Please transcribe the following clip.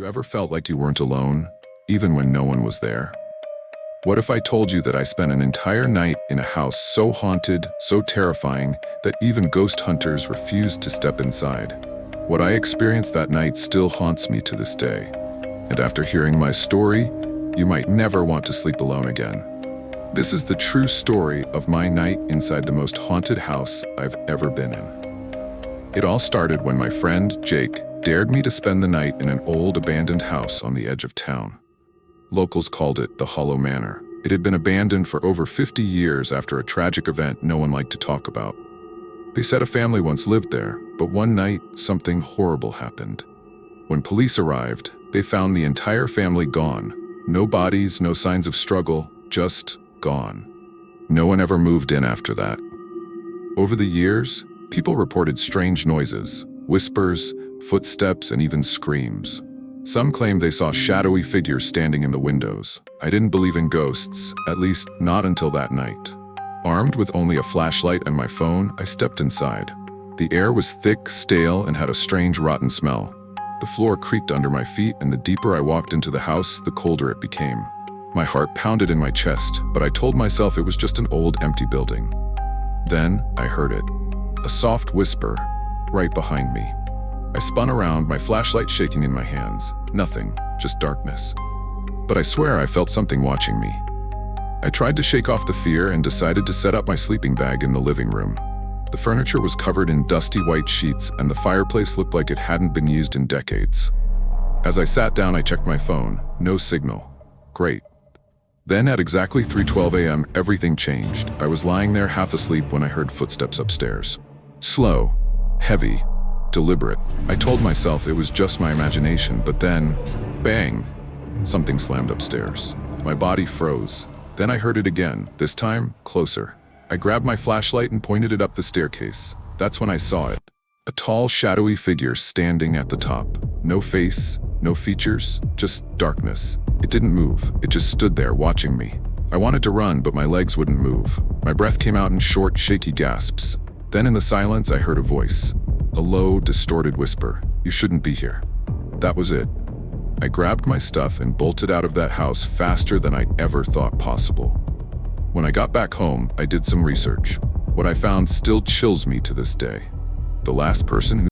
ever felt like you weren't alone, even when no one was there? What if I told you that I spent an entire night in a house so haunted, so terrifying, that even ghost hunters refused to step inside? What I experienced that night still haunts me to this day. And after hearing my story, you might never want to sleep alone again. This is the true story of my night inside the most haunted house I've ever been in. It all started when my friend, Jake, dared me to spend the night in an old abandoned house on the edge of town. Locals called it the Hollow Manor. It had been abandoned for over 50 years after a tragic event no one liked to talk about. They said a family once lived there, but one night, something horrible happened. When police arrived, they found the entire family gone. No bodies, no signs of struggle, just gone. No one ever moved in after that. Over the years, people reported strange noises, whispers, footsteps, and even screams. Some claimed they saw shadowy figures standing in the windows. I didn't believe in ghosts, at least not until that night. Armed with only a flashlight and my phone, I stepped inside. The air was thick, stale, and had a strange, rotten smell. The floor creaked under my feet, and the deeper I walked into the house, the colder it became. My heart pounded in my chest, but I told myself it was just an old, empty building. Then I heard it. A soft whisper, right behind me. I spun around, my flashlight shaking in my hands. Nothing, just darkness. But I swear I felt something watching me. I tried to shake off the fear and decided to set up my sleeping bag in the living room. The furniture was covered in dusty white sheets, and the fireplace looked like it hadn't been used in decades. As I sat down, I checked my phone. No signal. Great. Then at exactly 3:12 a.m., everything changed. I was lying there half asleep when I heard footsteps upstairs. Slow, heavy, deliberate. I told myself it was just my imagination, but then, bang, something slammed upstairs. My body froze. Then I heard it again, this time closer. I grabbed my flashlight and pointed it up the staircase. That's when I saw it. A tall, shadowy figure standing at the top. No face, no features, just darkness. It didn't move. It just stood there watching me. I wanted to run, but my legs wouldn't move. My breath came out in short, shaky gasps. Then in the silence, I heard a voice. A low, distorted whisper. You shouldn't be here. That was it. I grabbed my stuff and bolted out of that house faster than I ever thought possible. When I got back home, I did some research. What I found still chills me to this day. The last person who